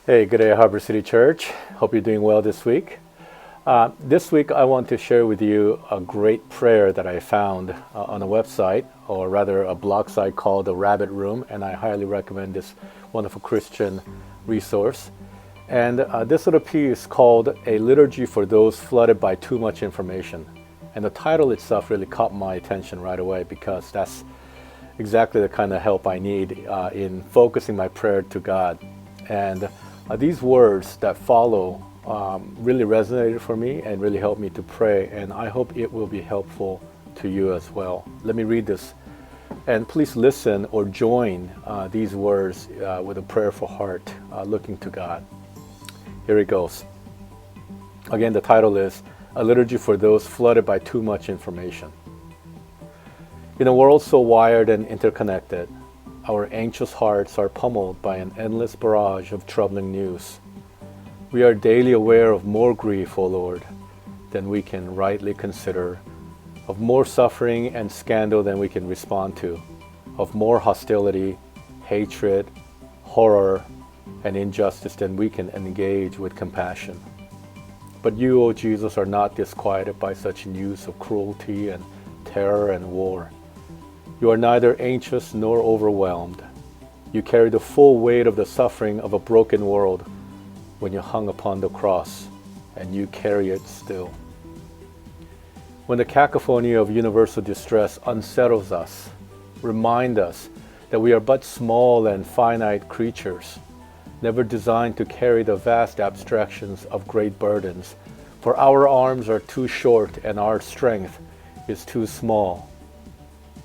Hey, good day, Harbor City Church. Hope you're doing well this week. This week, I want to share with you a great prayer that I found on a website, or rather a blog site called The Rabbit Room, and I highly recommend this wonderful Christian resource. And this little piece called A Liturgy for Those Flooded by Too Much Information. And the title itself really caught my attention right away because that's exactly the kind of help I need in focusing my prayer to God. And these words that follow really resonated for me and really helped me to pray, and I hope it will be helpful to you as well. Let me read this, and please listen or join these words with a prayerful heart, looking to God. Here it goes. Again, the title is A Liturgy for Those Flooded by Too Much Information. In a world so wired and interconnected, our anxious hearts are pummeled by an endless barrage of troubling news. We are daily aware of more grief, O Lord, than we can rightly consider, of more suffering and scandal than we can respond to, of more hostility, hatred, horror, and injustice than we can engage with compassion. But you, O Jesus, are not disquieted by such news of cruelty and terror and war. You are neither anxious nor overwhelmed. You carry the full weight of the suffering of a broken world when you hung upon the cross, and you carry it still. When the cacophony of universal distress unsettles us, remind us that we are but small and finite creatures, never designed to carry the vast abstractions of great burdens, for our arms are too short and our strength is too small.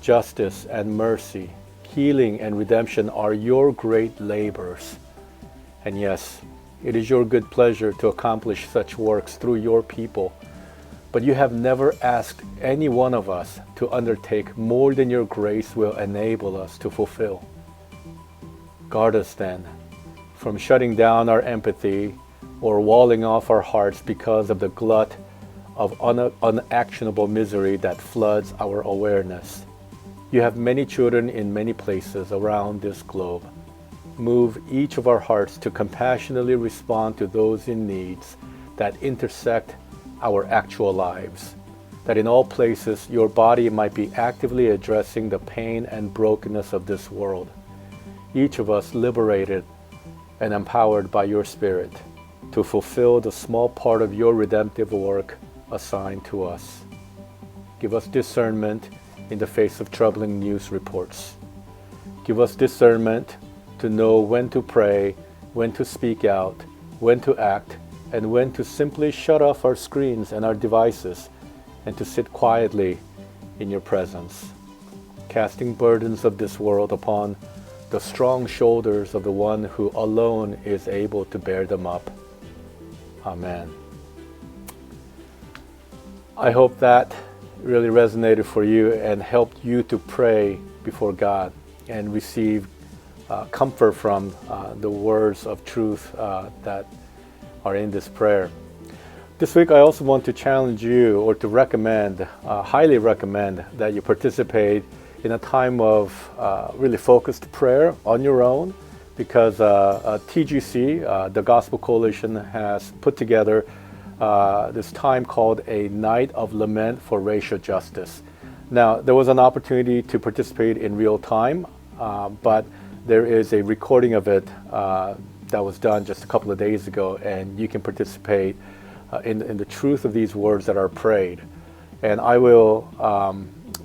Justice and mercy, healing and redemption are your great labors. And yes, it is your good pleasure to accomplish such works through your people, but you have never asked any one of us to undertake more than your grace will enable us to fulfill. Guard us then from shutting down our empathy or walling off our hearts because of the glut of unactionable misery that floods our awareness. You have many children in many places around this globe. Move each of our hearts to compassionately respond to those in needs that intersect our actual lives, that in all places your body might be actively addressing the pain and brokenness of this world. Each of us liberated and empowered by your Spirit to fulfill the small part of your redemptive work assigned to us. Give us discernment in the face of troubling news reports. Give us discernment to know when to pray, when to speak out, when to act, and when to simply shut off our screens and our devices and to sit quietly in your presence, casting burdens of this world upon the strong shoulders of the one who alone is able to bear them up. Amen. I hope that really resonated for you and helped you to pray before God and receive comfort from the words of truth that are in this prayer. This week I also want to challenge you or to recommend, highly recommend that you participate in a time of really focused prayer on your own, because TGC, the Gospel Coalition, has put together this time called a Night of Lament for Racial Justice. Now, there was an opportunity to participate in real time, but there is a recording of it that was done just a couple of days ago, and you can participate in the truth of these words that are prayed. And I will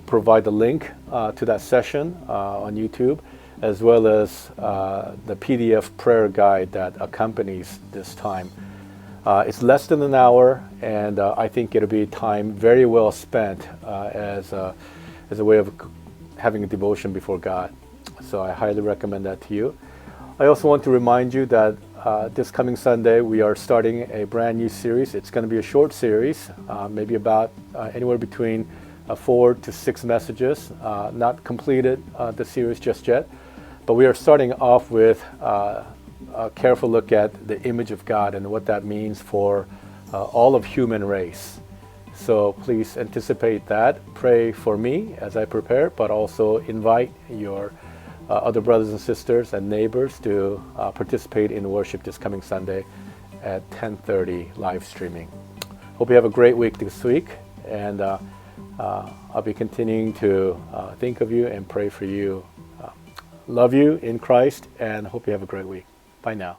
provide the link to that session on YouTube, as well as the PDF prayer guide that accompanies this time. It's less than an hour, and I think it'll be time very well spent as a way of having a devotion before God. So I highly recommend that to you. I also want to remind you that this coming Sunday we are starting a brand new series. It's going to be a short series, maybe about anywhere between 4 to 6 messages. Not completed the series just yet, but we are starting off with a careful look at the image of God and what that means for all of human race. So please anticipate that. Pray for me as I prepare, but also invite your other brothers and sisters and neighbors to participate in worship this coming Sunday at 10:30 live streaming. Hope you have a great week this week, and I'll be continuing to think of you and pray for you. Love you in Christ, and hope you have a great week. Bye now.